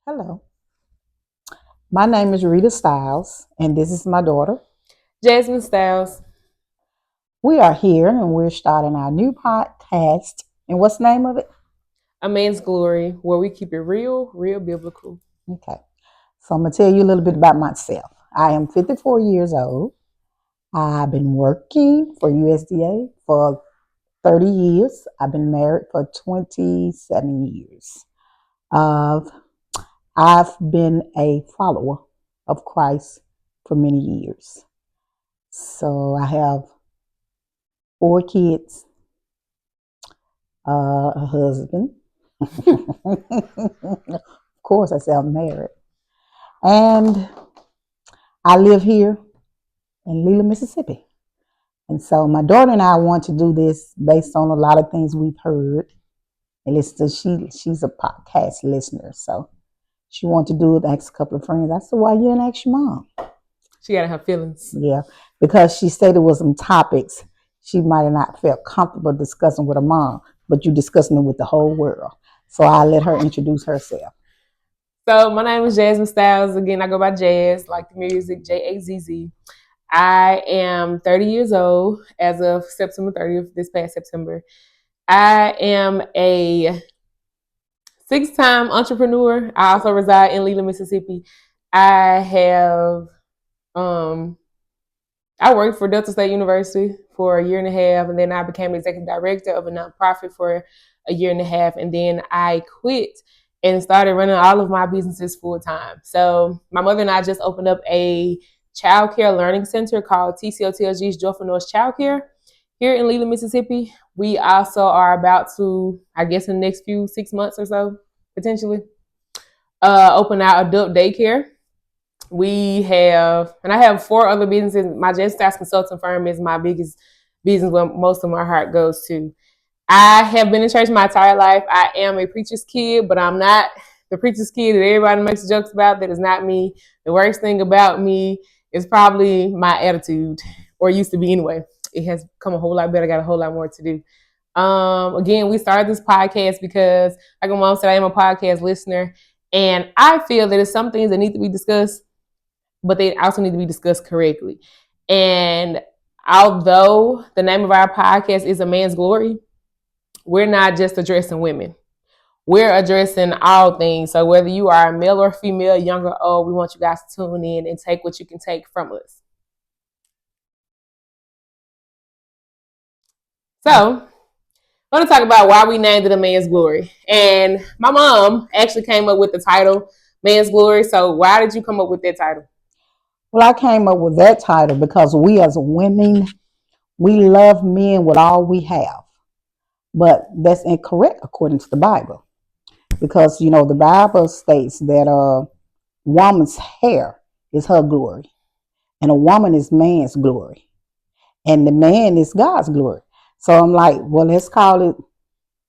Hello, my name is Rita Stiles, and this is my daughter. Jasmine Styles. We are here and we're starting our new podcast. And what's the name of it? A Man's Glory, where we keep it real, real biblical. Okay, so I'm going to tell you a little bit about myself. I am 54 years old. I've been working for USDA for 30 years. I've been married for 27 years. Uh, I've been a follower of Christ for many years. So I have 4 kids, a husband. Of course, I say I'm married. And I live here in Leland, Mississippi. And so my daughter and I want to do this based on a lot of things we've heard. And she's a podcast listener. So she wanted to do it, ask a couple of friends. I said, why you didn't ask your mom? She gotta have feelings. Yeah, because she said there was some topics she might have not felt comfortable discussing with her mom, but you discussing them with the whole world. So I let her introduce herself. So my name is Jasmine Styles. Again, I go by Jazz, like the music, Jazz. I am 30 years old as of September 30th, this past September. I am a 6-time entrepreneur. I also reside in Leland, Mississippi. I have I worked for Delta State University for a year and a half, and then I became executive director of a nonprofit for a year and a half, and then I quit and started running all of my businesses full time. So my mother and I just opened up a child care learning center called TCOTLG's Joyful Noise Child Care here in Leland, Mississippi. We also are about to, I guess, in the next 6 months or so, potentially, open our adult daycare. I have 4 other businesses. My J Stats consulting firm is my biggest business where most of my heart goes to. I have been in church my entire life. I am a preacher's kid, but I'm not the preacher's kid that everybody makes jokes about. That is not me. The worst thing about me is probably my attitude, or used to be anyway. It has come a whole lot better. I got a whole lot more to do. Again, we started this podcast because, like my mom said, I am a podcast listener, and I feel that it's some things that need to be discussed, but they also need to be discussed correctly. And although the name of our podcast is A Man's Glory, we're not just addressing women. We're addressing all things. So whether you are a male or female, young or old, we want you guys to tune in and take what you can take from us. So I want to talk about why we named it A Man's Glory. And my mom actually came up with the title Man's Glory. So why did you come up with that title? Well, I came up with that title because we as women, we love men with all we have. But that's incorrect according to the Bible. Because, the Bible states that a woman's hair is her glory. And a woman is man's glory. And the man is God's glory. So I'm like, well, let's call it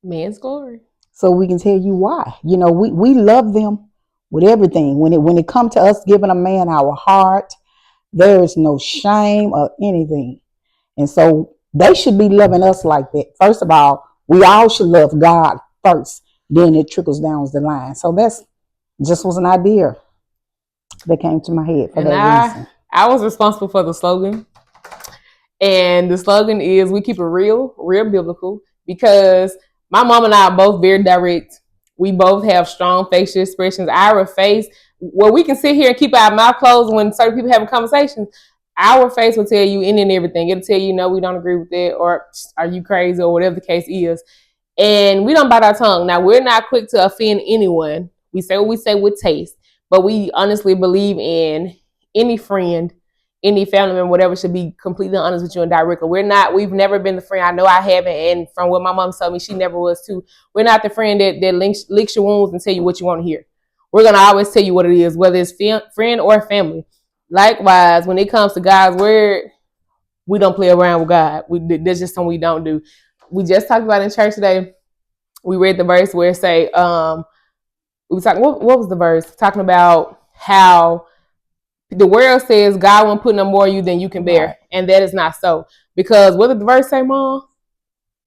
Man's Glory. So we can tell you why. We love them with everything. When it comes to us giving a man our heart, there is no shame or anything. And so they should be loving us like that. First of all, we all should love God first. Then it trickles down the line. So that's just was an idea that came to my head for that reason. I was responsible for the slogan. And the slogan is we keep it real, real biblical, because my mom and I are both very direct. We both have strong facial expressions. Our face, well, we can sit here and keep our mouth closed when certain people having conversations. Our face will tell you any and everything. It'll tell you, no, we don't agree with it, or are you crazy, or whatever the case is. And we don't bite our tongue. Now, we're not quick to offend anyone. We say what we say with taste, but we honestly believe in any friend, any family member, whatever, should be completely honest with you and direct. We've never been the friend. I know I haven't, and from what my mom told me, she never was too. We're not the friend that licks your wounds and tell you what you want to hear. We're going to always tell you what it is, whether it's friend or family. Likewise, when it comes to God's word, we don't play around with God. That's just something we don't do. We just talked about in church today. We read the verse where it say, we were talking, what was the verse? Talking about how the world says God won't put no more on you than you can bear. Right. And that is not so. Because what did the verse say, Mom?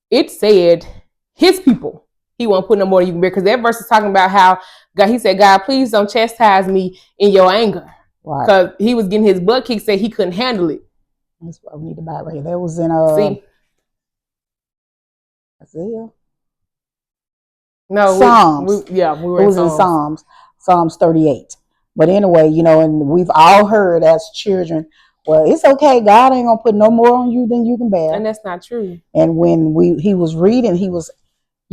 It said his people, he won't put no more than you can bear. Because that verse is talking about how God, he said, God, please don't chastise me in your anger. Right. Because he was getting his butt kicked, said he couldn't handle it. That's what we need to buy right here. That was in See? Isaiah. No, Psalms. we were it in was Psalms. in Psalms 38. But anyway, and we've all heard as children, well, it's okay. God ain't gonna put no more on you than you can bear. And that's not true. And when he was reading, he was,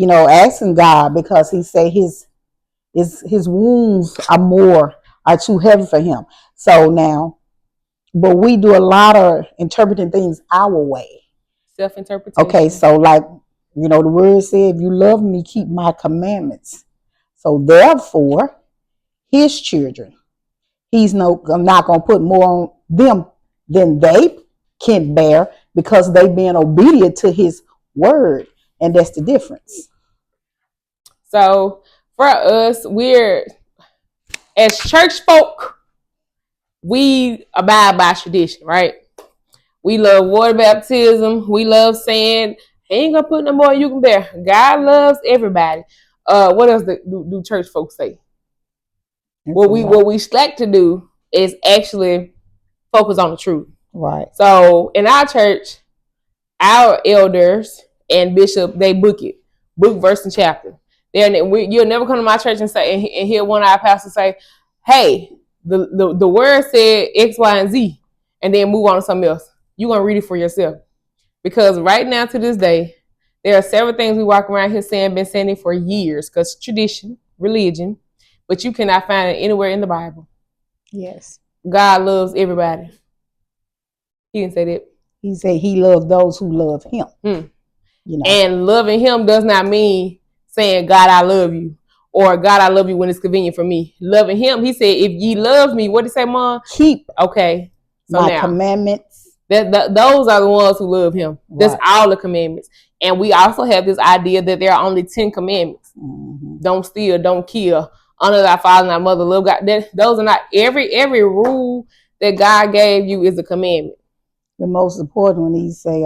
asking God, because he said his wounds are too heavy for him. So now, but we do a lot of interpreting things our way. Self-interpretation. Okay, so like, the word said, if you love me, keep my commandments. So therefore, his children, he's not going to put more on them than they can bear, because they being obedient to his word. And that's the difference. So for us, as church folk, we abide by tradition, right? We love water baptism. We love saying, ain't gonna put no more you can bear. God loves everybody. What else do church folks say? What we slack to do is actually focus on the truth. Right. So in our church, our elders and bishop, they book verse and chapter. You'll never come to my church and say and hear one of our pastors say, "Hey, the word said X, Y, and Z," and then move on to something else. You're gonna read it for yourself, because right now to this day, there are several things we walk around here been saying it for years, because tradition, religion, but you cannot find it anywhere in the Bible. Yes. God loves everybody. He didn't say that. He said he loves those who love him. And loving him does not mean saying, God, I love you, or God, I love you when it's convenient for me. Loving him, he said, if ye love me, what did he say, Mom? Keep okay. So my commandments. Those are the ones who love him. Right. That's all the commandments. And we also have this idea that there are only 10 commandments. Mm-hmm. Don't steal, don't kill, honor thy father and thy mother, love God. Those are not every rule that God gave you is a commandment. The most important one, he say,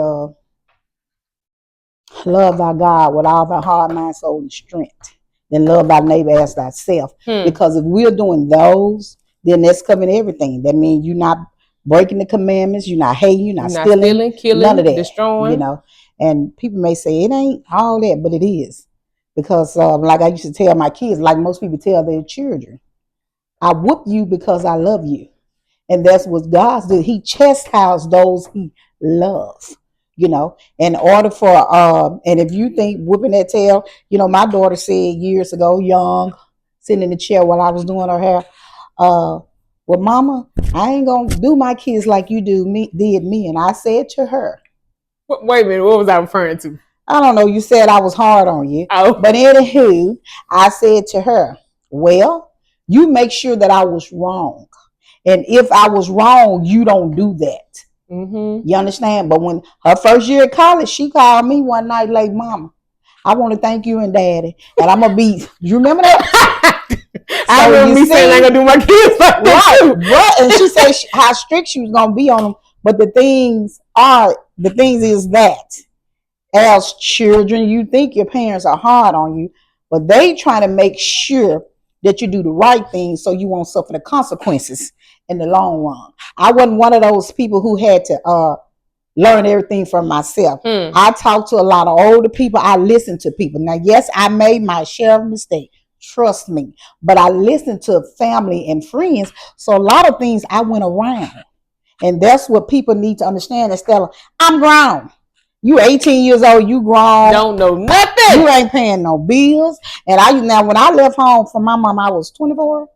love thy God with all thy heart, mind, soul, and strength. Then love thy neighbor as thyself. Because if we're doing those, then that's covering everything. That means you're not breaking the commandments, you're not hating, you're not stealing, killing, none of that. Destroying. And people may say it ain't all that, but it is. Because like I used to tell my kids, like most people tell their children, I whoop you because I love you. And that's what God did. He chastised those he loves, in order for, and if you think whooping that tail, my daughter said years ago, young, sitting in the chair while I was doing her hair, well, Mama, I ain't going to do my kids like you did me. And I said to her. Wait a minute, what was I referring to? I don't know. You said I was hard on you. Oh. But anywho, I said to her, well, you make sure that I was wrong. And if I was wrong, you don't do that. Mm-hmm. You understand? But when her first year at college, she called me one night like, Mama, I want to thank you and Daddy. And I'm going to be, you remember that? I remember me saying I'm going to do my kids like that too. Right. And she said how strict she was going to be on them. But the things is that as children, you think your parents are hard on you, but they trying to make sure that you do the right thing so you won't suffer the consequences in the long run. I wasn't one of those people who had to learn everything from myself. I talked to a lot of older people. I listened to people. Now, yes, I made my share of mistakes. Trust me. But I listened to family and friends. So a lot of things I went around. And that's what people need to understand. Instead of, I'm grown. You 18 years old, you grown. Don't know nothing. You ain't paying no bills. And now when I left home from my mom, I was 24.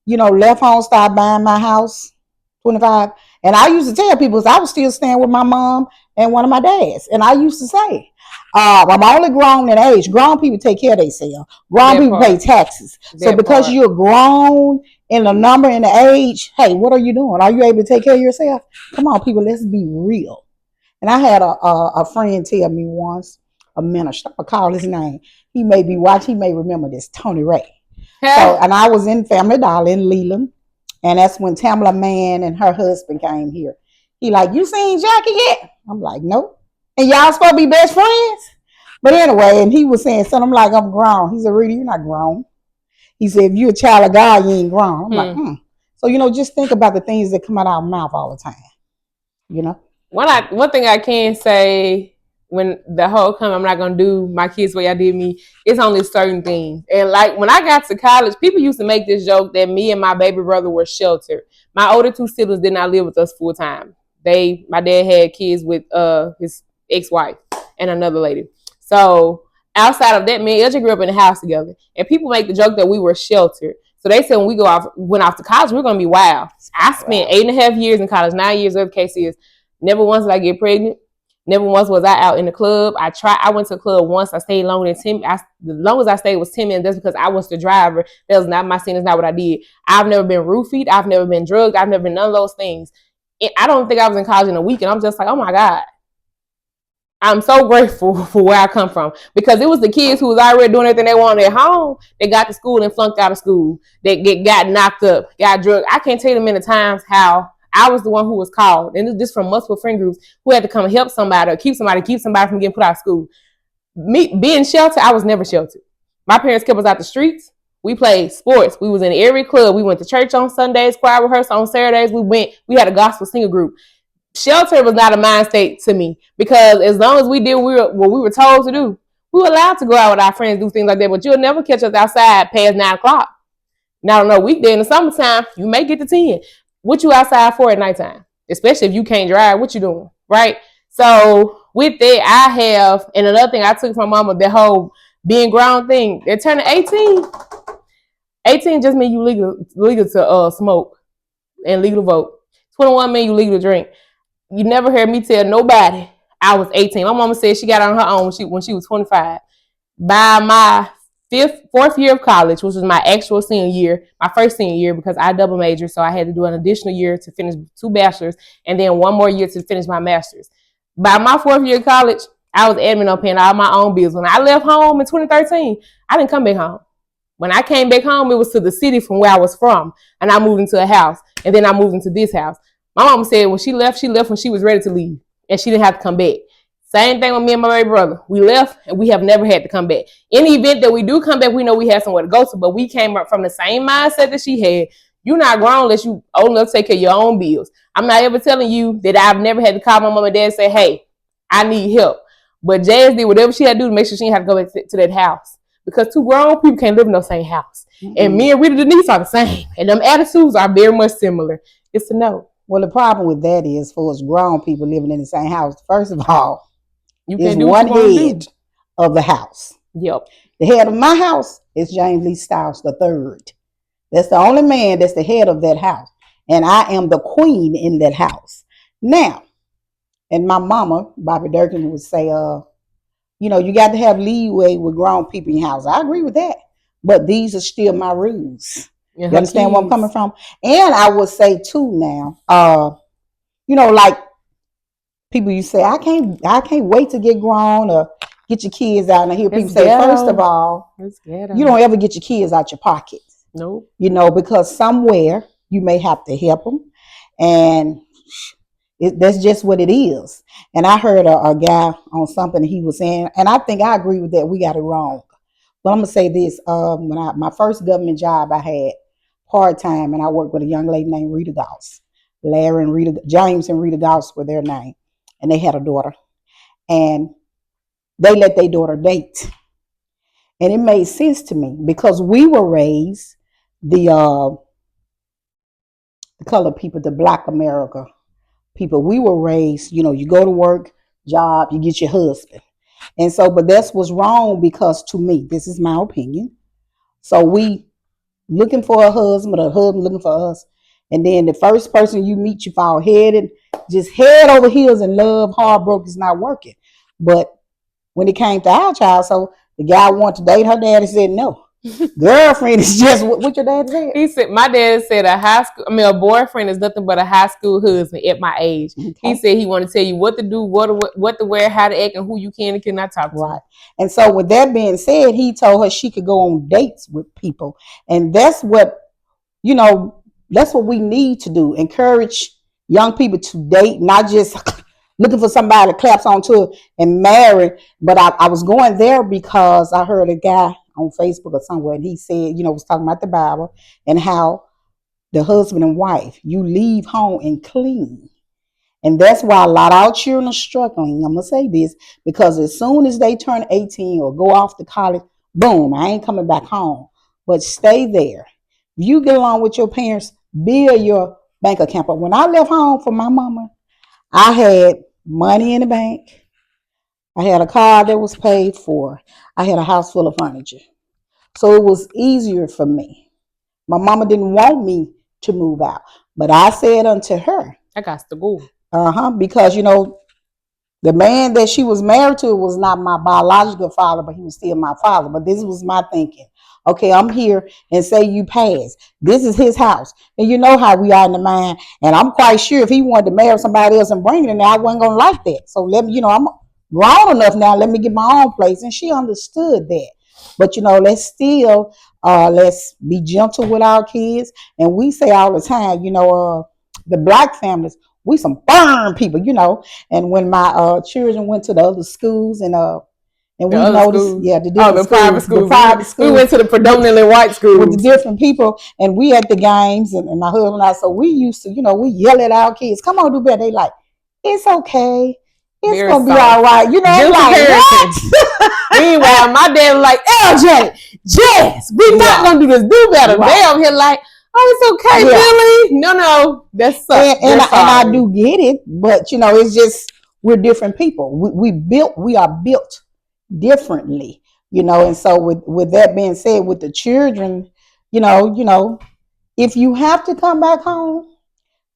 Left home, started buying my house, 25. And I used to tell people I was still staying with my mom and one of my dads. And I used to say, I'm only grown in age. Grown people take care of themselves. Grown people pay taxes. So because you're grown in the number and the age, hey, what are you doing? Are you able to take care of yourself? Come on, people, let's be real. And I had a friend tell me once, a minister, I'll call his name. He may be watching, he may remember this, Tony Ray. So, and I was in Family Dollar in Leland. And that's when Tamala Mann and her husband came here. He like, you seen Jackie yet? I'm like, nope. And y'all supposed to be best friends? But anyway, and he was saying something like, I'm grown. He said, Rita, you're not grown. He said, if you're a child of God, you ain't grown. I'm like, So, just think about the things that come out of our mouth all the time, One thing I can say, when the whole come, I'm not gonna do my kids the way I did me. It's only certain things. And like when I got to college, people used to make this joke that me and my baby brother were sheltered. My older two siblings did not live with us full time. My dad had kids with his ex-wife and another lady. So outside of that, me and Ilja grew up in the house together. And people make the joke that we were sheltered. So they said when we went off to college, we're gonna be wild. I spent 8.5 years in college, 9 years of case is. Never once did I get pregnant. Never once was I out in the club. I went to a club once. I stayed longer than 10. The longest I stayed was 10 minutes. That's because I was the driver. That was not my scene. That's not what I did. I've never been roofied. I've never been drugged. I've never been none of those things. I don't think I was in college in a week. And I'm just like, oh my God. I'm so grateful for where I come from. Because it was the kids who was already doing everything they wanted at home. They got to school and flunked out of school. They got knocked up, got drugged. I can't tell you the many times how I was the one who was called, and this from multiple friend groups who had to come help somebody or keep somebody from getting put out of school. Me being sheltered, I was never sheltered. My parents kept us out the streets. We played sports. We was in every club. We went to church on Sundays, choir rehearsal on Saturdays. We had a gospel singer group. Shelter was not a mind state to me because as long as we did what we were told to do, we were allowed to go out with our friends, do things like that. But you'll never catch us outside past 9 o'clock. Now, no weekday in the summertime, you may get to 10. What you outside for at nighttime? Especially if you can't drive, what you doing, right? So with that, I have, and another thing I took from mama, that whole being grown thing. They're turning 18. 18 just means you legal to smoke and legal to vote. 21 means you legal to drink. You never heard me tell nobody I was 18. My mama said she got on her own when she was 25. By my fourth year of college, which was my actual senior year, my first senior year, because I double majored, so I had to do an additional year to finish 2 bachelors and then 1 more year to finish my master's. By my 4th year of college, I was admin on paying all my own bills. When I left home in 2013, I didn't come back home. When I came back home, it was to the city from where I was from, and I moved into a house, and then I moved into this house. My mama said when she left when she was ready to leave, and she didn't have to come back. Same thing with me and my baby brother. We left, and we have never had to come back. In the event that we do come back, we know we have somewhere to go to, but we came up from the same mindset that she had. You're not grown unless you old enough to take care of your own bills. I'm not ever telling you that I've never had to call my mom and dad and say, hey, I need help. But Jazz did whatever she had to do to make sure she didn't have to go back to that house. Because 2 grown people can't live in the same house. Mm-hmm. And me and Rita Denise are the same. And them attitudes are very much similar. It's a no. Well, the problem with that is for us grown people living in the same house, first of all, you is one head of the house. Yep. The head of my house is James Lee Stiles III. That's the only man that's the head of that house. And I am the queen in that house. Now, and my mama, Bobby Durkin, would say, you got to have leeway with grown people in your house. I agree with that. But these are still my rules. You understand where I'm coming from? And I would say too now, like people you say, I can't wait to get grown or get your kids out. And I hear people say, first of all, you don't ever get your kids out your pockets. Nope. Because somewhere you may have to help them. And that's just what it is. And I heard a guy on something he was saying, and I think I agree with that. We got it wrong. But I'm going to say this. When my first government job I had part-time, and I worked with a young lady named Rita Gauss. James and Rita Gauss were their name. And they had a daughter. And they let their daughter date. And it made sense to me because we were raised, the colored people, the Black America people, we were raised, you go to work, job, you get your husband. And so, but that's what's wrong because to me, this is my opinion. So we looking for a husband looking for us. And then the first person you meet, you fall head over heels in love, heartbroken is not working. But when it came to our child, so the guy wanted to date her dad and said no. Girlfriend is just what your dad said. He said, my dad said a boyfriend is nothing but a high school husband at my age. Okay. He said he wanted to tell you what to do, what to wear, how to act, and who you can and cannot talk to. Right. And so with that being said, he told her she could go on dates with people. And that's what, that's what we need to do. Encourage young people to date, not just looking for somebody that claps onto it and marry. But I was going there because I heard a guy on Facebook or somewhere, and he said, was talking about the Bible and how the husband and wife, you leave home and clean. And that's why a lot of our children are struggling. I'm going to say this because as soon as they turn 18 or go off to college, boom, I ain't coming back home. But stay there. If you get along with your parents, build your bank account. But when I left home for my mama, I had money in the bank. I had a car that was paid for. I had a house full of furniture. So it was easier for me. My mama didn't want me to move out. But I said unto her, I got to go. Because, the man that she was married to was not my biological father, but he was still my father. But this was my thinking. Okay, I'm here and say you pass. This is his house. And you know how we are in the mind. And I'm quite sure if he wanted to marry somebody else and bring it in there, I wasn't going to like that. So let me, I'm grown enough now. Let me get my own place. And she understood that. But, let's still, let's be gentle with our kids. And we say all the time, the black families, we some firm people, And when my children went to the other schools and we noticed, schools. the different private schools. The private schools. We went to the predominantly white schools with the different people, and we at the games, and my husband and I. So we used to, we yell at our kids, "Come on, do better." They like, "It's okay, it's Very gonna be soft. all right." I'm like, what? Meanwhile, my dad was like, "LJ, Jess, we're not gonna do this. Do better." Right. They over here like, "Oh, it's okay, Billy." No, that's and I do get it, but it's just we're different people. We are built differently, and so with that being said, with the children, if you have to come back home,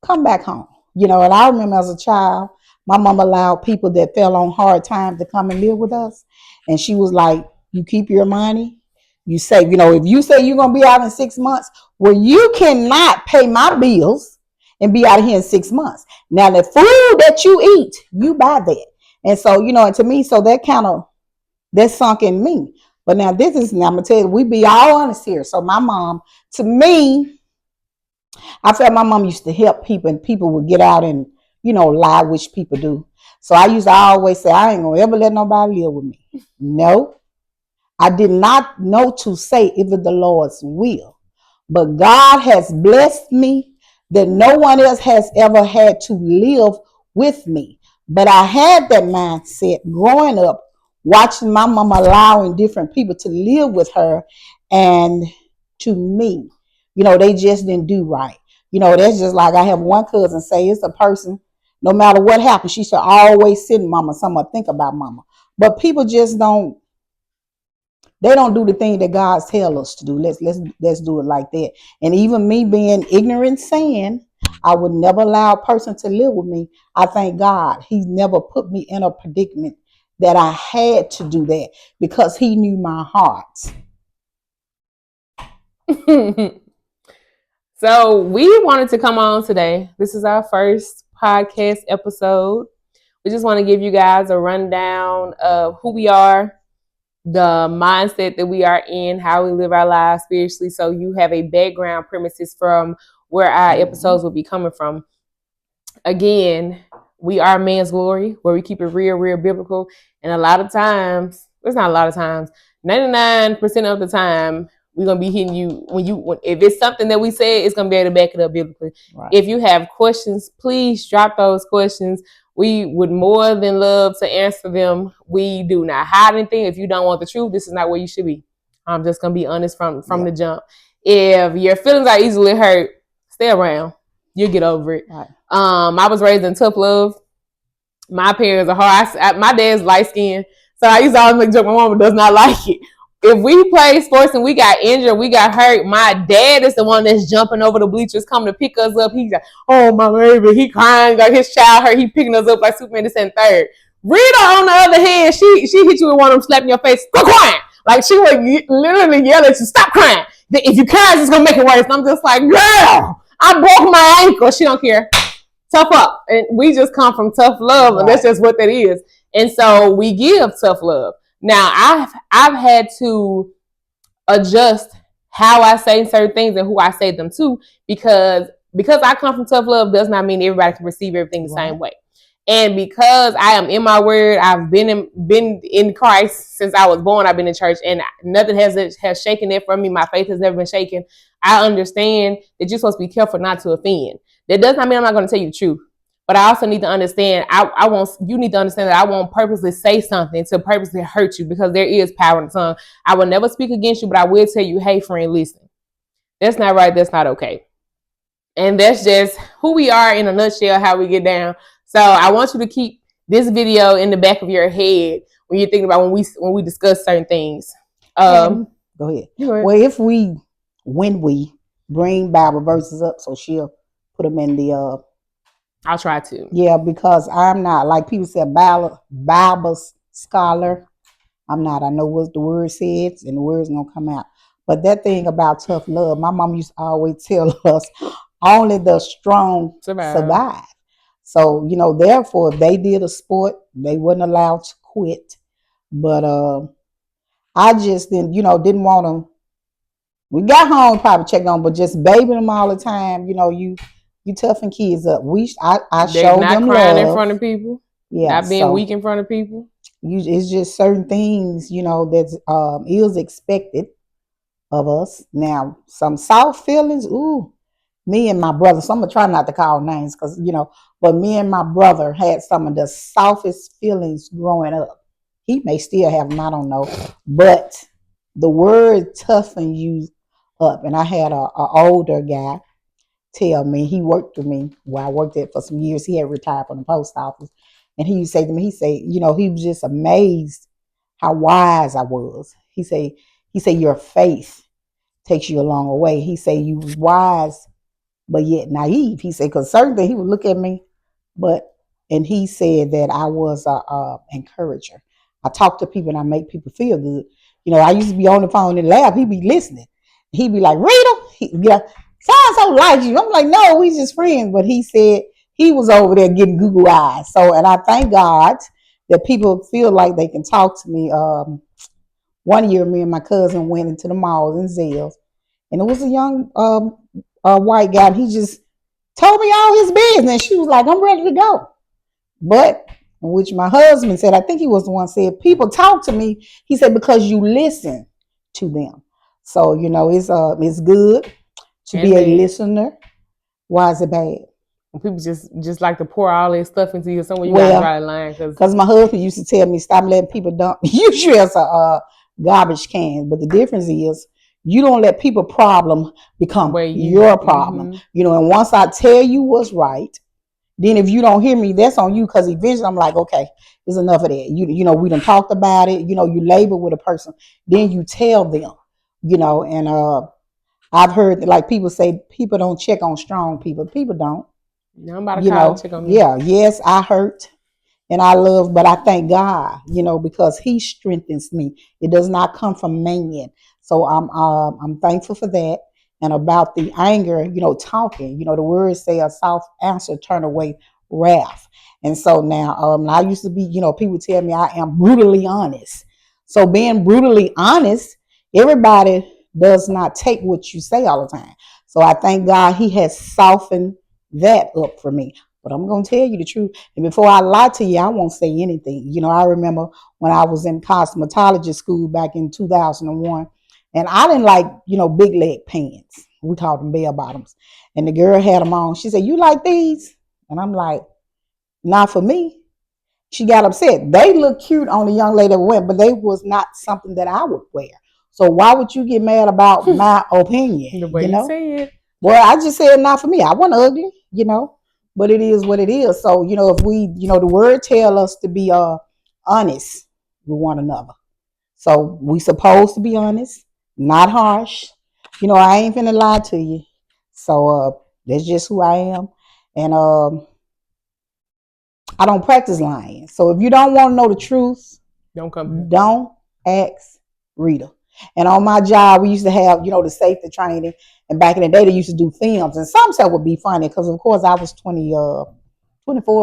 and I remember as a child, my mom allowed people that fell on hard times to come and live with us, and she was like, you keep your money, you say, if you say you're gonna be out in 6 months, well, you cannot pay my bills and be out of here in 6 months. Now the food that you eat, you buy that. And so, and to me, so that sunk in me. But now I'm gonna tell you, we be all honest here. So my mom, to me, I felt my mom used to help people, and people would get out and, lie, which people do. So I used to always say, I ain't gonna ever let nobody live with me. No, I did not know to say if it's the Lord's will. But God has blessed me that no one else has ever had to live with me. But I had that mindset growing up, watching my mama allowing different people to live with her, and to me, they just didn't do right. That's just like I have one cousin say, it's a person, no matter what happens, she should always send mama something or think about mama. But people just don't do the thing that God tells us to do. Let's do it like that. And even me being ignorant, saying I would never allow a person to live with me, I thank God He never put me in a predicament that I had to do that, because He knew my heart. So we wanted to come on today. This is our first podcast episode. We just want to give you guys a rundown of who we are, the mindset that we are in, how we live our lives spiritually, so you have a background premises from where our episodes will be coming from. Again, we are Man's Glory, where we keep it real biblical. And a lot of times, it's not a lot of times, 99% of the time, we're going to be hitting you if it's something that we say, it's going to be able to back it up biblically. Right. If you have questions, please drop those questions. We would more than love to answer them. We do not hide anything. If you don't want the truth, this is not where you should be. I'm just going to be honest from the jump. If your feelings are easily hurt, stay around. You'll get over it. Right. I was raised in tough love. My parents are hard. My dad's light skinned, so I used to always make a joke. My mama does not like it. If we play sports and we got injured, we got hurt, my dad is the one that's jumping over the bleachers, coming to pick us up. He's like, "Oh, my baby," he crying like his child hurt. He picking us up like Superman is in third. Rita, on the other hand, she hit you with one of them, slapping your face, "Stop crying!" Like she would literally yell at you, "Stop crying! If you cry, it's gonna make it worse." And I'm just like, "Girl, I broke my ankle." She don't care. Tough up. And we just come from tough love, right. And that's just what that is. And so we give tough love. Now, I've had to adjust how I say certain things and who I say them to, because I come from tough love does not mean everybody can receive everything the same way. And because I am in my word, I've been in Christ since I was born. I've been in church, and nothing has shaken it from me. My faith has never been shaken. I understand that you're supposed to be careful not to offend. That does not mean I'm not going to tell you the truth. But I also need to understand, you need to understand that I won't purposely say something to purposely hurt you, because there is power in the tongue. I will never speak against you, but I will tell you, hey friend, listen, that's not right, that's not okay. And that's just who we are in a nutshell, how we get down. So I want you to keep this video in the back of your head when you're thinking about when we discuss certain things. Go ahead. Well, when we bring Bible verses up, so she'll put them in the I'll try to. Yeah, because I'm not, like people say, Bible scholar. I'm not. I know what the word says, and the word's gonna come out. But that thing about tough love, my mom used to always tell us, only the strong survive. So, therefore, if they did a sport, they wasn't allowed to quit. But I just didn't want them. We got home, probably checked on, but just babying them all the time, you toughen kids up. I showed them not crying love in front of people. Yeah, not being weak in front of people. It's just certain things, that is expected of us. Now, some soft feelings, me and my brother, so I'm gonna try not to call names because but me and my brother had some of the softest feelings growing up. He may still have them, I don't know, but the word toughen you up. And I had a older guy tell me, he worked with me where I worked at for some years. He had retired from the post office, and he would say to me, he was just amazed how wise I was. He said your faith takes you a long way. He said you was wise but yet naive. He said, because certain things he would look at me, and he said that I was a encourager. I talk to people and I make people feel good. I used to be on the phone and laugh. He'd be listening. He'd be like, Rita, so like you. I'm like, no, we just friends. But he said he was over there getting Google eyes. So, and I thank God that people feel like they can talk to me. One year, me and my cousin went into the mall in Zales, and it was a young white guy. And he just told me all his business. She was like, I'm ready to go. But, which my husband said, I think he was the one said, people talk to me. He said, because you listen to them. So, it's good to be a listener. Why is it bad? When people just like to pour all their stuff into you, somewhere you gotta draw the line. Because my husband used to tell me, stop letting people dump you as a garbage can. But the difference is, you don't let people problem become your problem. And once I tell you what's right, then if you don't hear me, that's on you, because eventually I'm like, okay, there's enough of that. We done talked about it. You labor with a person, then you tell them, and I've heard that, like, people say people don't check on strong people. People don't. Nobody check on me. Yeah, yes, I hurt and I love, but I thank God, because He strengthens me. It does not come from man. So I'm thankful for that. And about the anger, talking, the words say a soft answer turn away wrath. And so now, I used to be, people tell me I am brutally honest. So being brutally honest, everybody does not take what you say all the time. So I thank God He has softened that up for me. But I'm going to tell you the truth. And before I lie to you, I won't say anything. I remember when I was in cosmetology school back in 2001, and I didn't like, big leg pants. We called them bell bottoms. And the girl had them on. She said, you like these? And I'm like, not for me. She got upset. They look cute on the young lady that went, but they was not something that I would wear. So why would you get mad about my opinion? The way you say it. Well, I just said not for me. I wasn't ugly, but it is what it is. So, if we, the word tell us to be honest with one another. So we supposed to be honest, not harsh. I ain't finna lie to you. So that's just who I am. And I don't practice lying. So if you don't want to know the truth, don't ask Rita. And on my job, we used to have, the safety training. And back in the day, they used to do films. And some stuff would be funny because, of course, I was 24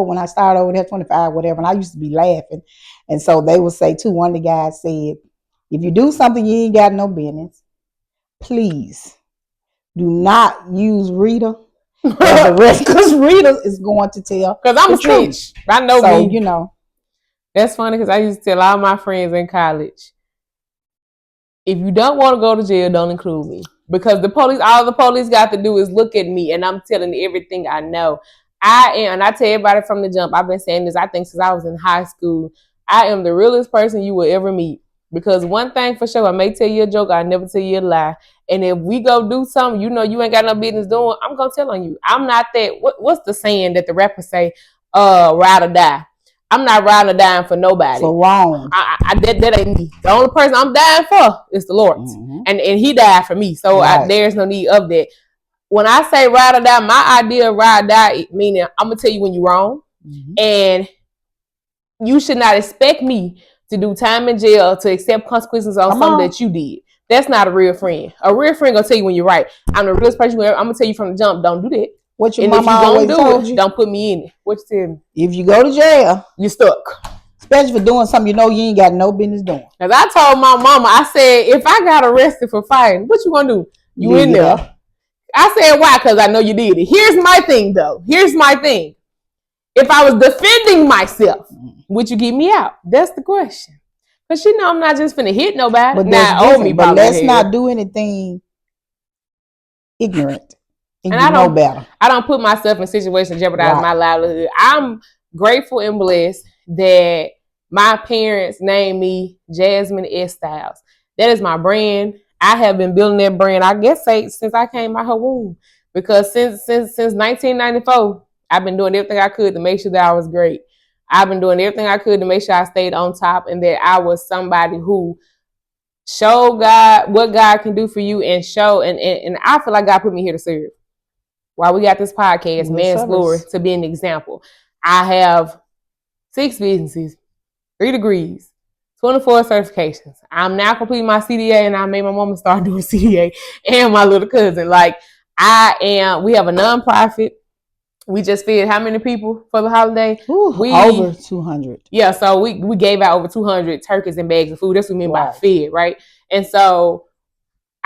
when I started over there, 25, whatever. And I used to be laughing. And so they would say, too, one of the guys said, if you do something you ain't got no business, please do not use Rita the rest, because Rita is going to tell. Because I'm a snitch. I know so, me. That's funny because I used to tell all my friends in college, if you don't want to go to jail, don't include me. Because all the police got to do is look at me, and I'm telling everything I know. And I tell everybody from the jump, I've been saying this, I think since I was in high school, I am the realest person you will ever meet. Because one thing for sure, I may tell you a joke, I never tell you a lie. And if we go do something, you ain't got no business doing, I'm going to tell on you. I'm not that, what's the saying that the rappers say, ride or die? I'm not riding or dying for nobody. For wrong. That ain't me. The only person I'm dying for is the Lord. Mm-hmm. And he died for me. So there's no need of that. When I say ride or die, my idea of ride or die, meaning I'm going to tell you when you're wrong. Mm-hmm. And you should not expect me to do time in jail to accept consequences on something that you did. That's not a real friend. A real friend going to tell you when you're right. I'm the realest person. I'm going to tell you from the jump, don't do that. What your mama always told you? Don't put me in it. What you tell me? If you go to jail, you're stuck. Especially for doing something you ain't got no business doing. Because I told my mama, I said, if I got arrested for fighting, what you going to do? You in there. I said, why? Because I know you did it. Here's my thing, though. Here's my thing. If I was defending myself, would you get me out? That's the question. Because I'm not just finna hit nobody. But let's not do anything ignorant. And I know better. I don't put myself in situations to jeopardize my livelihood. I'm grateful and blessed that my parents named me Jasmine S. Styles. That is my brand. I have been building that brand, I guess, since I came out her womb. Because since 1994, I've been doing everything I could to make sure that I was great. I've been doing everything I could to make sure I stayed on top and that I was somebody who showed God what God can do for you and I feel like God put me here to serve. While we got this podcast, Man's Glory, to be an example. I have 6 businesses, 3 degrees, 24 certifications. I'm now completing my CDA, and I made my mama start doing CDA and my little cousin. We have a nonprofit. We just fed how many people for the holiday? Over 200. Yeah, so we gave out over 200 turkeys and bags of food. That's what we mean by fed, right? And so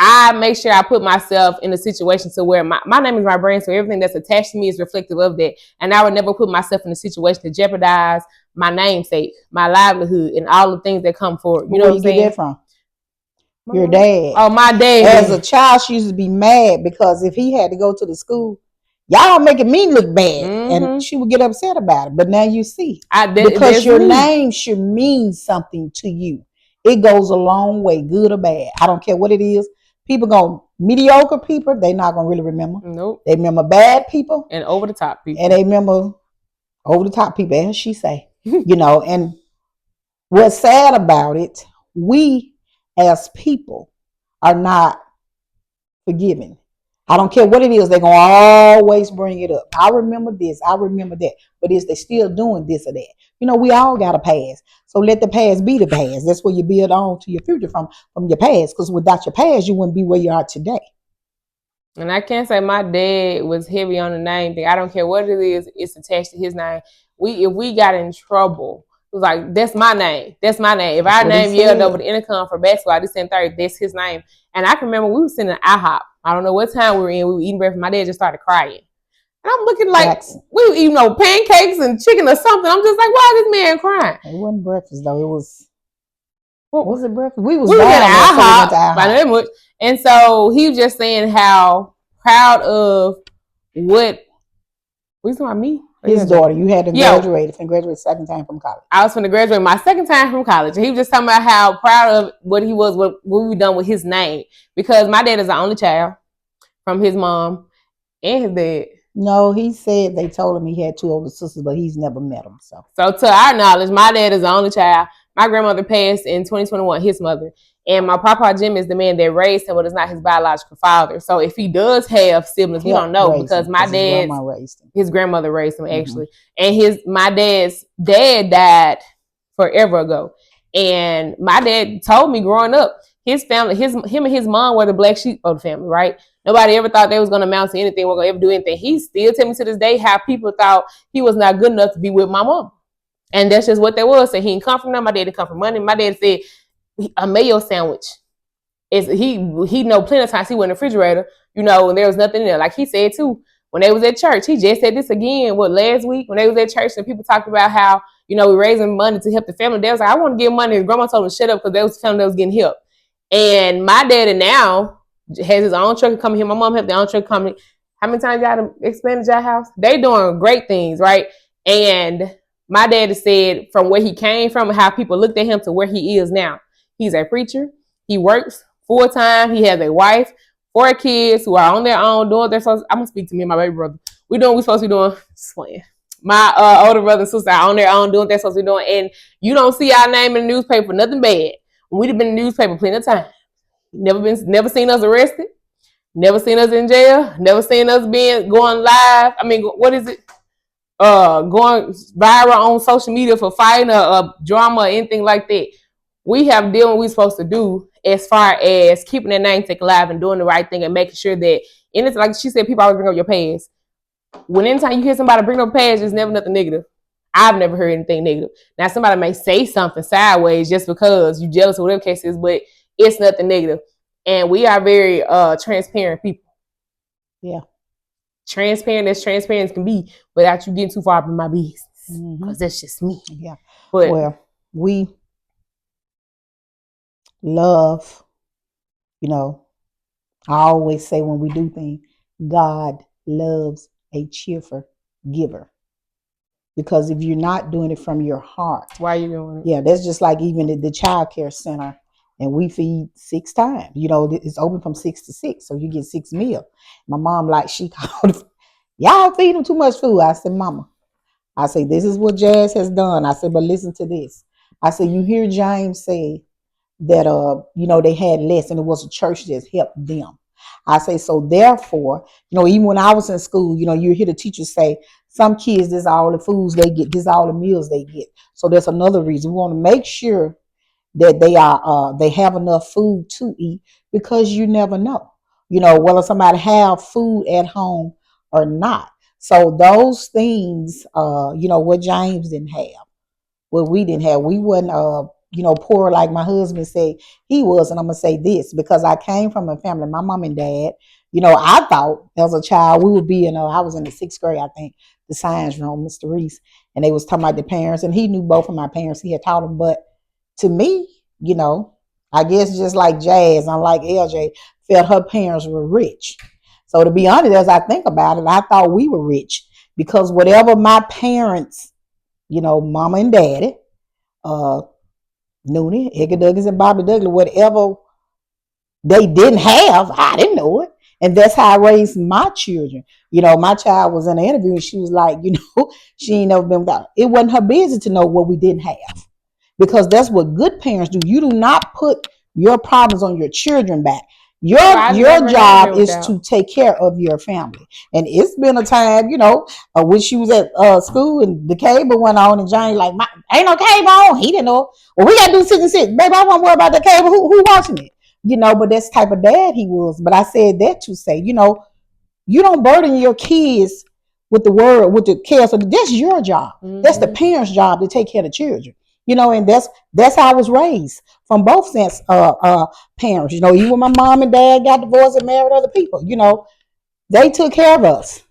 I make sure I put myself in a situation to where my name is my brand, so everything that's attached to me is reflective of that. And I would never put myself in a situation to jeopardize my namesake, my livelihood, and all the things that come forward. You know what I'm saying? Where you get that from? Your dad. Oh, my dad. As a child, she used to be mad because if he had to go to the school, y'all making me look bad. Mm-hmm. And she would get upset about it. But now you see. Because your name should mean something to you. It goes a long way, good or bad. I don't care what it is. Mediocre people, they're not going to really remember. Nope. They remember bad people. And over the top people. And they remember over the top people, as she say. And what's sad about it, we as people are not forgiving. I don't care what it is, they're going to always bring it up. I remember this, I remember that. But is they still doing this or that? We all got a past. So let the past be the past. That's where you build on to your future from your past. Because without your past, you wouldn't be where you are today. And I can't say my dad was heavy on the name thing. I don't care what it is, it's attached to his name. If we got in trouble, it was like, that's my name. That's my name. If our name yelled over the intercom for basketball, this and third, that's his name. And I can remember we were sitting in IHOP. I don't know what time we were in. We were eating breakfast. My dad just started crying. And I'm looking like we were eating pancakes and chicken or something. I'm just like, why is this man crying? It wasn't breakfast though. It was. What was it? Breakfast? We was at IHOP by that much. And so he was just saying how proud of what. What are you talking about, me? His daughter. You had to graduate second time from college. I was going to graduate my second time from college. And he was just talking about how proud of what he was, what we done with his name. Because my dad is the only child from his mom and his dad. No, he said they told him he had 2 older sisters, but he's never met them. So to our knowledge, my dad is the only child. My grandmother passed in 2021, his mother. And my papa Jim is the man that raised him, but it's not his biological father. So if he does have siblings, we don't know because his grandmother raised him actually. Mm-hmm. And my dad's dad died forever ago. And my dad told me growing up, his family, him and his mom were the black sheep of the family, right? Nobody ever thought they was going to amount to anything, were going to ever do anything. He still tells me to this day how people thought he was not good enough to be with my mom. And that's just what that was. So he didn't come from them. My dad didn't come from money. My dad said a mayo sandwich. He know plenty of times he went in the refrigerator, and there was nothing in there. Like he said too, when they was at church. He just said this again, last week, when they was at church and people talked about how, we're raising money to help the family. They was like, I want to give money. His grandma told him to shut up because they was telling them they was getting help. And my daddy now has his own truck coming here. My mom has their own truck coming. How many times y'all expanded y'all house? They doing great things, right? And my daddy said from where he came from and how people looked at him to where he is now. He's a preacher. He works full time. He has a wife, 4 kids who are on their own doing their supposed. I'm gonna speak to me and my baby brother. We doing what we supposed to be doing. Swing. My older brother and sister are on their own doing what they're supposed to be doing, and you don't see our name in the newspaper for nothing bad. We'd have been in the newspaper plenty of time. Never seen us arrested. Never seen us in jail. Never seen us going live. I mean, what is it? Going viral on social media for fighting a drama or anything like that. We have done what we're supposed to do as far as keeping that namesake alive and doing the right thing and making sure that, and it's like she said, people always bring up your past. When anytime you hear somebody bring up past, it's never nothing negative. I've never heard anything negative. Now, somebody may say something sideways just because you're jealous or whatever case is, but it's nothing negative. And we are very transparent people. Yeah. Transparent as can be without you getting too far up in my business. Because that's just me. Yeah. But we love, I always say when we do things, God loves a cheerful giver. Because if you're not doing it from your heart, why are you doing it? Yeah, that's just like even the child care center, and we feed 6 times. It's open from 6 to 6, so you get 6 meals. My mom, she called, y'all feed them too much food. I said, Mama, this is what Jazz has done. I said, but listen to this. I said, you hear James say that, they had less and it was a church that helped them. I say, so therefore, even when I was in school, you hear the teachers say, some kids, this is all the foods they get, this is all the meals they get. So that's another reason. We want to make sure that they have enough food to eat, because you never know, whether somebody have food at home or not. So those things, what James didn't have, what we didn't have, we wasn't, poor like my husband said he was. And I'm going to say this, because I came from a family, my mom and dad, I thought as a child we would be I was in the 6th grade, I think, the science room, Mr. Reese, and they was talking about the parents, and he knew both of my parents. He had taught them. But to me, I guess just like Jazz, unlike LJ, felt her parents were rich. So to be honest, as I think about it, I thought we were rich, because whatever my parents, mama and daddy, Noonie, Edgar Douglas, and Bobby Douglas, whatever they didn't have, I didn't know it. And that's how I raised my children. My child was in an interview and she was like, she ain't never been without. It wasn't her business to know what we didn't have, because that's what good parents do. You do not put your problems on your children back. Your job is to take care of your family. And it's been a time, when she was at school and the cable went on, and Johnny like, ain't no cable on. He didn't know. Well, we got to do 6 and 6. Baby, I won't worry about the cable. Who watching it? But that's the type of dad he was. But I said that to say, you don't burden your kids with the word, with the care. So that's your job. That's the parents' job to take care of the children. And that's how I was raised from both parents. Even when my mom and dad got divorced and married other people, they took care of us.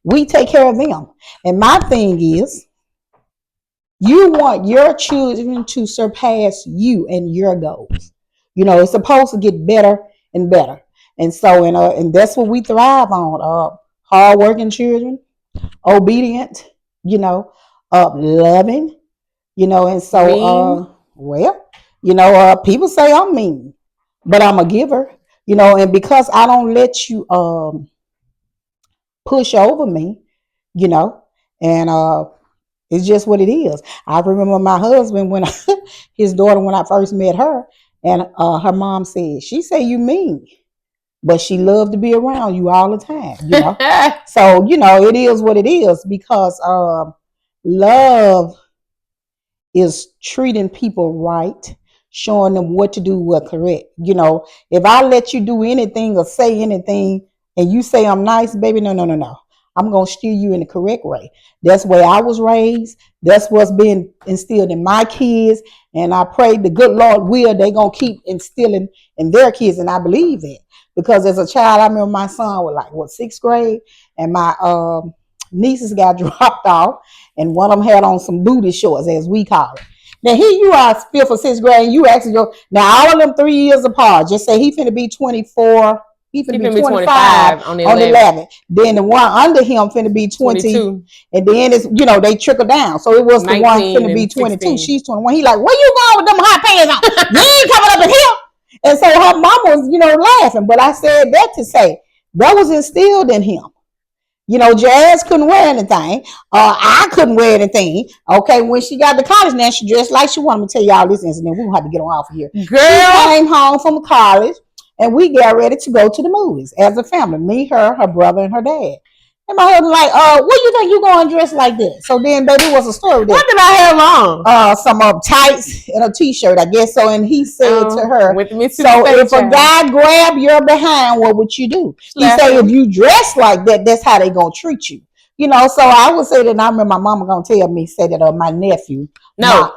We take care of them. And my thing is, you want your children to surpass you and your goals. It's supposed to get better and better. And so, and that's what we thrive on. Hardworking children, obedient, loving. And so, people say I'm mean, but I'm a giver, and because I don't let you push over me, and it's just what it is. I remember my husband when his daughter, when I first met her, and her mom said, she said, you mean, but she loved to be around you all the time, So, it is what it is, because love is treating people right, showing them what to do, what correct. If I let you do anything or say anything and you say I'm nice, baby, no. I'm going to steer you in the correct way. That's where I was raised. That's what's been instilled in my kids. And I pray the good Lord will, they're going to keep instilling in their kids. And I believe that. Because as a child, I remember my son was like, 6th grade? And my nieces got dropped off. And one of them had on some booty shorts, as we call it. Now, here you are, 5th or 6th grade, and you actually go, now all of them 3 years apart. Just say he finna be 24. He finna be 25 on the 11th. Then the one under him finna be 22. And then it's, they trickle down. So it was the one finna be 22. 16. She's 21. He like, where you going with them hot pants on? You ain't coming up in here. And so her mom was, laughing. But I said that to say, that was instilled in him. Jazz couldn't wear anything. I couldn't wear anything. Okay, when she got to college now, she dressed like she wanted. Me to tell y'all this incident. We're going to have to get on off of here. Girl. She came home from college. And we got ready to go to the movies as a family. Me, her brother, and her dad. And my husband like, what do you think you going dressed like that? So then, baby, it was a story. What did I have on? Some tights and a t-shirt, I guess. So, and he said to her, so if a guy grab your behind, what would you do? He said, if you dress like that, that's how they going to treat you. So I would say that, I remember my mama going to tell me, say that my nephew. No.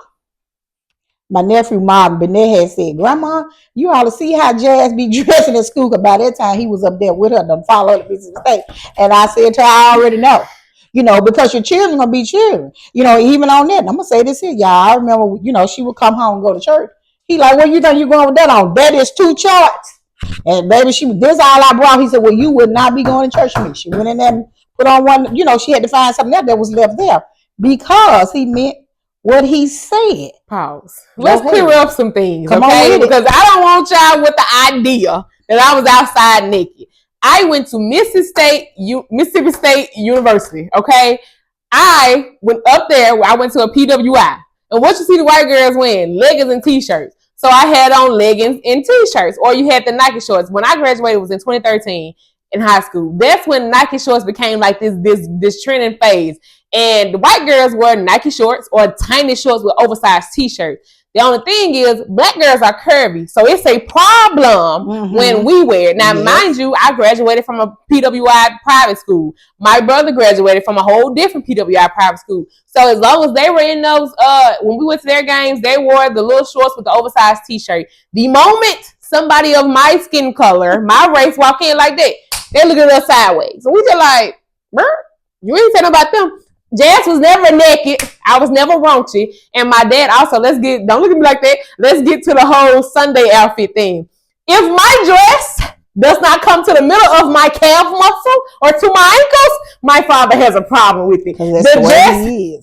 My nephew, Marvin Bennett, had said, Grandma, you ought to see how Jazz be dressing at school. Because by that time, he was up there with her to follow the business state. And I said to her, I already know. Because your children going to be children. Even on that. And I'm going to say this here, y'all. I remember, she would come home and go to church. He like, what you think you going with that on? That is 2 charts. And baby, this all I brought. He said, well, you would not be going to church with me. She went in there and put on one, she had to find something else that was left there. Because he meant what he said. Pause. Let's clear up some things, okay? Because I don't want y'all with the idea that I was outside naked. I went to Mississippi State University, okay? I went up there. I went to a PWI. And what you see the white girls wearing? Leggings and t-shirts. So I had on leggings and t-shirts. Or you had the Nike shorts. When I graduated, it was in 2013 in high school. That's when Nike shorts became like this trending phase. And the white girls wear Nike shorts or tiny shorts with oversized t-shirts. The only thing is, black girls are curvy. So it's a problem when we wear it. Now, mind you, I graduated from a PWI private school. My brother graduated from a whole different PWI private school. So as long as they were in those, when we went to their games, they wore the little shorts with the oversized t-shirt. The moment somebody of my skin color, my race, walk in like that, they look at us sideways. So we just like, you ain't saying about them. Jazz was never naked. I was never raunchy. And my dad also, don't look at me like that. Let's get to the whole Sunday outfit thing. If my dress does not come to the middle of my calf muscle or to my ankles, my father has a problem with it.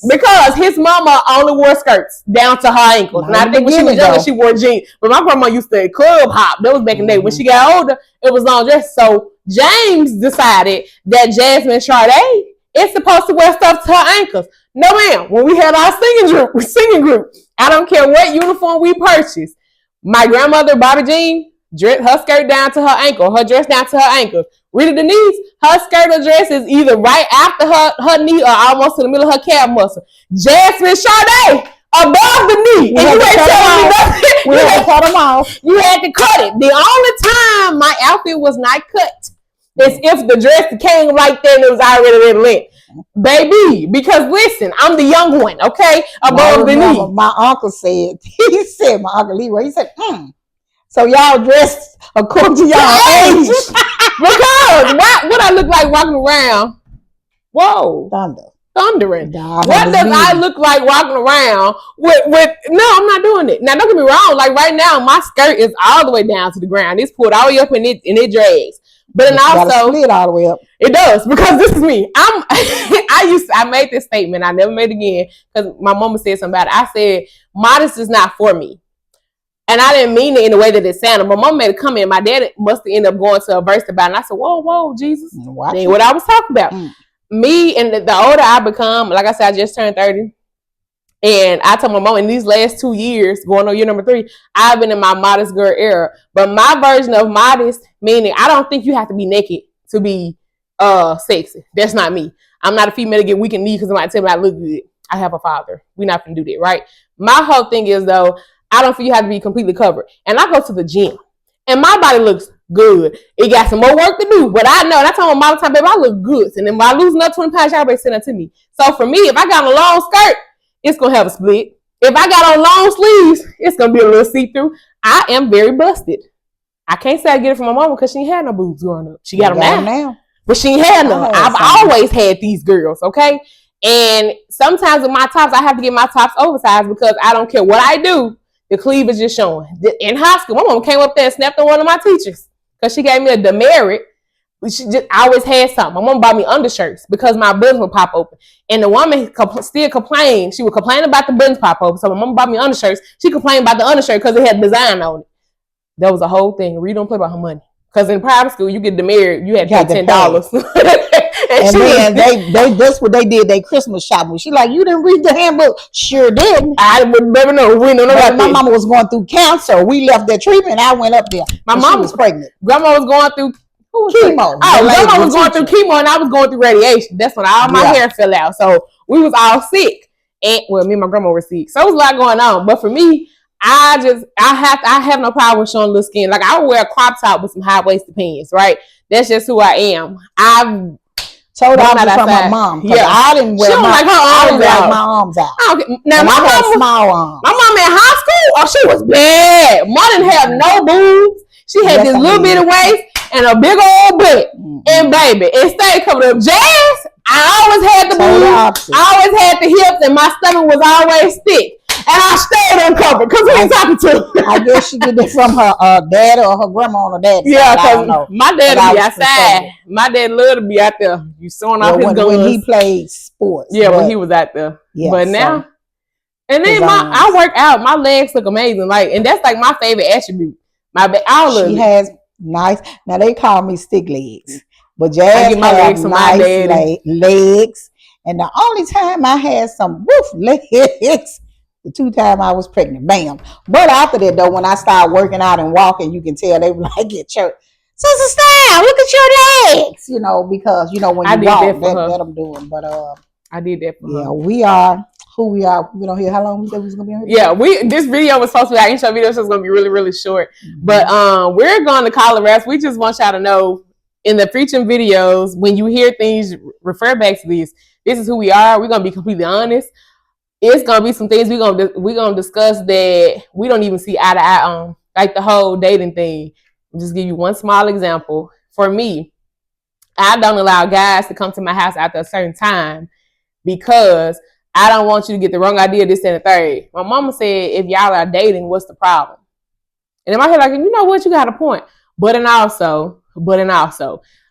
Because his mama only wore skirts down to her ankles. And I think when she was younger, she wore jeans. But my grandma used to club hop. That was back in the day. When she got older, it was long dress. So James decided that Jasmine Sade is supposed to wear stuff to her ankles. No, ma'am. When we had our singing group, I don't care what uniform we purchased. My grandmother, Bobby Jean, her skirt down to her ankle, her dress down to her ankle. Rita Denise, her skirt or dress is either right after her knee or almost to the middle of her calf muscle. Jasmine Sade, above the knee. And you ain't telling me nothing. We had to cut them off. You had to cut it. The only time my outfit was not cut is if the dress came right there and it was already in length. Baby, because listen, I'm the young one, okay? Above the knee. My uncle said, my Uncle Leroy, he said, so y'all dressed according to y'all age. Because what I look like walking around? Whoa. Thundering. What does I look like walking around with? No, I'm not doing it. Now, don't get me wrong. Like right now, my skirt is all the way down to the ground. It's pulled all the way up and it drags. But then also split all the way up. It does, because this is me. I made this statement. I never made it again because my mama said something about it. I said, modest is not for me. And I didn't mean it in the way that it sounded. My mom made a comment. My dad must have ended up going to a verse about it. And I said, whoa, Jesus. That ain't what I was talking about. Me, and the older I become, like I said, I just turned 30. And I told my mom in these last 2 years, going on year number 3, I've been in my modest girl era. But my version of modest, meaning I don't think you have to be naked to be sexy. That's not me. I'm not a female to get weak and knee because somebody tell me I look good. I have a father. We're not going to do that, right? My whole thing is, though, I don't feel you have to be completely covered. And I go to the gym. And my body looks good. It got some more work to do, but I know. And I told my mom all the time, baby, I look good. And then when I lose another 20 pounds, y'all better send that to me. So for me, if I got a long skirt, it's gonna have a split. If I got on long sleeves, it's gonna be a little see-through. I am very busted. I can't say I get it from my mama because she ain't had no boobs growing up. She got them now. But she ain't had none. I've always had these girls, okay? And sometimes with my tops, I have to get my tops oversized because I don't care what I do. The cleavage is showing. In high school, my mom came up there and snapped on one of my teachers because she gave me a demerit. She just always had something. My mom bought me undershirts because my buttons would pop open. And the woman still complained. She would complain about the buttons pop open. So my mom bought me undershirts. She complained about the undershirt because it had design on it. That was a whole thing. Ree don't play about her money. Because in private school, you get demerit, you had to pay $10. and then they that's what they did. They Christmas shopping. She like, you didn't read the handbook. Sure didn't. I would never know. We know about my mama was going through cancer. We left that treatment. I went up there. My mom was pregnant. Grandma was going through chemo. Grandma was going through chemo, and I was going through radiation. That's when all my hair fell out. So we was all sick. And well, me and my grandma were sick. So it was a lot going on. But for me, I have no problem with showing little skin. Like I would wear a crop top with some high waisted pants, right? That's just who I am. I've told her from my mom. Yeah, I didn't wear my arms out. Now my had small arms. My mom in high school, she was bad. Mom didn't have no boobs. She had this little bit of waist and a big old butt. And baby, it stayed covered up. Jazz, I always had the boobs. I always had the hips, and my stomach was always thick. And I stayed uncovered because who you talking to? I guess she did it from her dad or her grandma or dad. Yeah, because my dad would be outside. My dad loved to be out there. You sewing off his guns. When he played sports. Yeah, when he was out there. Yeah, but now, and then I work out. My legs look amazing. Like, and that's like my favorite attribute. She has nice. Now they call me stick legs, but Jazz has nice legs. And the only time I had some legs. The 2 times I was pregnant, bam. But after that, though, when I started working out and walking, you can tell they were like at church. Sister Stan, look at your legs, because when you walk, that's what I'm doing. But I did that for her. Yeah, we are who we are. We don't hear how long we said we was gonna be on here. Yeah, this video was supposed to be our intro video, so it's gonna be really, really short. Mm-hmm. But we're going to call it rest. We just want y'all to know in the preaching videos, when you hear things, refer back to these. This is who we are. We're gonna be completely honest. It's gonna be some things we're gonna discuss that we don't even see eye to eye on, like the whole dating thing. I'll just give you one small example. For me, I don't allow guys to come to my house after a certain time because I don't want you to get the wrong idea, this and the third. My mama said, if y'all are dating, what's the problem? And in my head, like, you know what, you got a point. But also,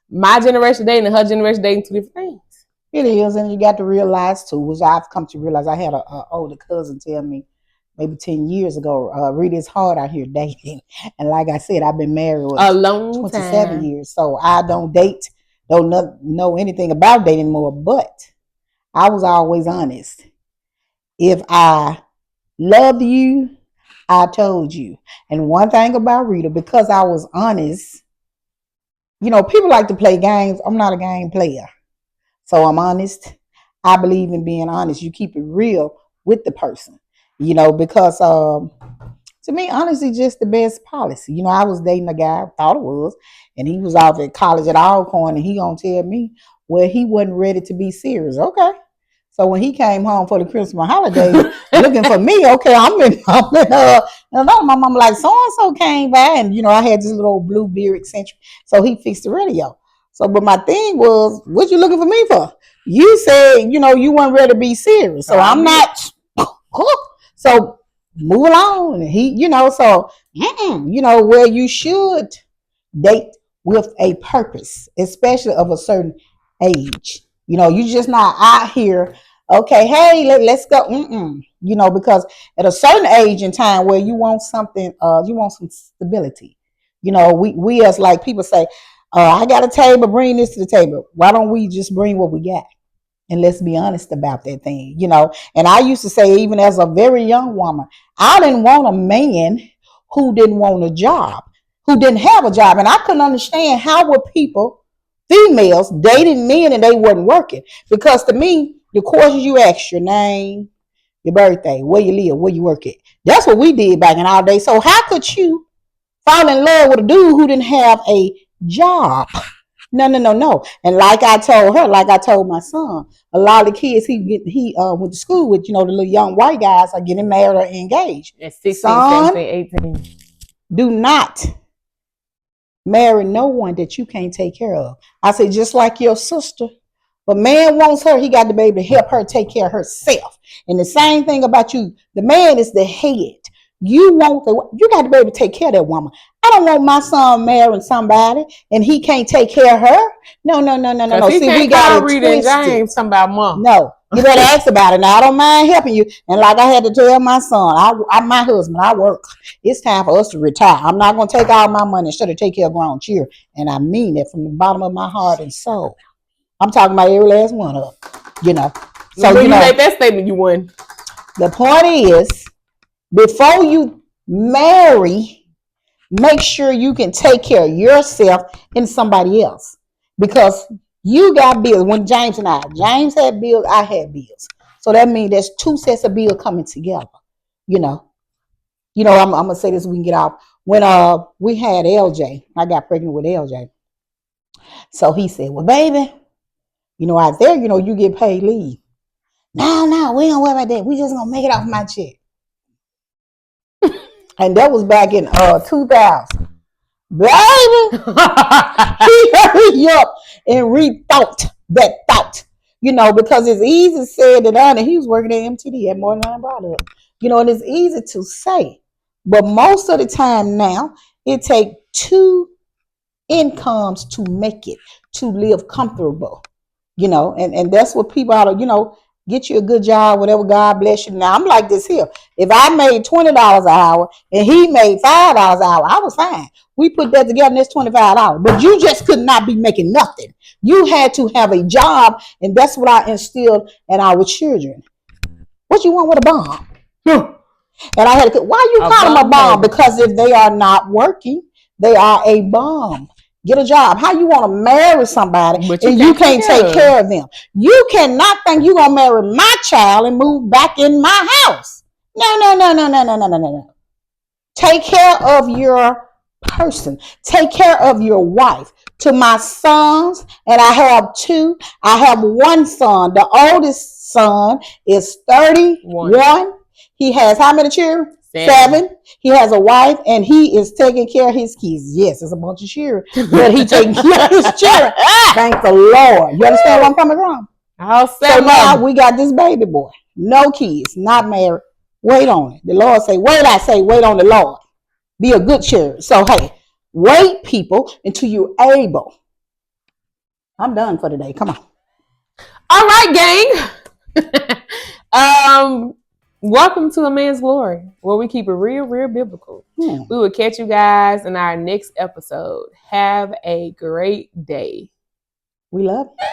my generation dating and her generation dating, 2 different things. It is, and you got to realize too, which I've come to realize. I had an older cousin tell me maybe 10 years ago, Rita, it's hard out here dating. And like I said, I've been married a long 27 time. Years, so I don't date, don't know anything about dating anymore. But I was always honest. If I loved you, I told you. And one thing about Rita, because I was honest, people like to play games. I'm not a game player. So I'm honest. I believe in being honest. You keep it real with the person, because to me, honesty just the best policy. I was dating a guy, thought it was, and he was off at college at Alcorn, and he gonna tell me, well, he wasn't ready to be serious. Okay. So when he came home for the Christmas holidays looking for me, okay, I'm in my mom like, so-and-so came by, and I had this little blue beard eccentric, so he fixed the radio. So, but my thing was, what you looking for me for? You said, you weren't ready to be serious. So I'm not. So move along. And he, where you should date with a purpose, especially of a certain age. You just not out here, okay, hey, let's go. Because at a certain age in time where you want something, you want some stability. We as like people say, I got a table, bring this to the table. Why don't we just bring what we got? And let's be honest about that thing, And I used to say, even as a very young woman, I didn't want a man who didn't want a job, who didn't have a job. And I couldn't understand how were females dating men and they wasn't working. Because to me, the questions you ask, your name, your birthday, where you live, where you work at. That's what we did back in our day. So how could you fall in love with a dude who didn't have a job. No, no, no, no. And like I told her, like I told my son, a lot of the kids he went to school with, the little young white guys are getting married or engaged. At 16, Son, 17, 18. do not marry no one that you can't take care of. I say, just like your sister. But man wants her, he got to be able to help her take care of herself. And the same thing about you. The man is the head. You got to be able to take care of that woman. I don't want my son marrying somebody and he can't take care of her. No. See, we got it twisted. James talking about mom. No, you better ask about it. Now, I don't mind helping you. And like I had to tell my son, my husband, I work. It's time for us to retire. I'm not going to take all my money instead of take care of grown children. And I mean it from the bottom of my heart and soul. I'm talking about every last one of them, So when you made that statement, you won. The point is, before you marry, make sure you can take care of yourself and somebody else. Because you got bills. When James had bills, I had bills. So that means there's two sets of bills coming together. I'm going to say this, we can get off. When we had LJ, I got pregnant with LJ. So he said, well, baby, out there, you get paid leave. No, we don't worry about that. We just going to make it off my check. And that was back in 2000. Baby, he hurried up and rethought that thought, because it's easy said than done. And he was working at MTD at more than 9 products, and it's easy to say. But most of the time now, it takes 2 incomes to make it, to live comfortable, and that's what people ought to, get you a good job, whatever, God bless you. Now, I'm like this here. If I made $20 an hour and he made $5 an hour, I was fine. We put that together and that's $25. But you just could not be making nothing. You had to have a job, and that's what I instilled in our children. What you want with a bomb? And I had to, why you call them a bomb? Because if they are not working, they are a bomb. Get a job. How you want to marry somebody and you can't take care of them? You cannot think you're going to marry my child and move back in my house. No. Take care of your person. Take care of your wife. To my sons, and I have 2. I have 1 son. The oldest son is 31. He has how many children? 7. He has a wife, and he is taking care of his kids. Yes, it's a bunch of children, but he taking care of his children. Thank the Lord. You understand where I'm coming from? So now we got this baby boy. No kids, not married. Wait on it. The Lord say, wait on the Lord. Be a good cheer. So, hey, wait, people, until you're able. I'm done for today. Come on. All right, gang. Welcome to A Man's Glory, where we keep it real biblical. We will catch you guys in our next episode. Have a great day. We love you.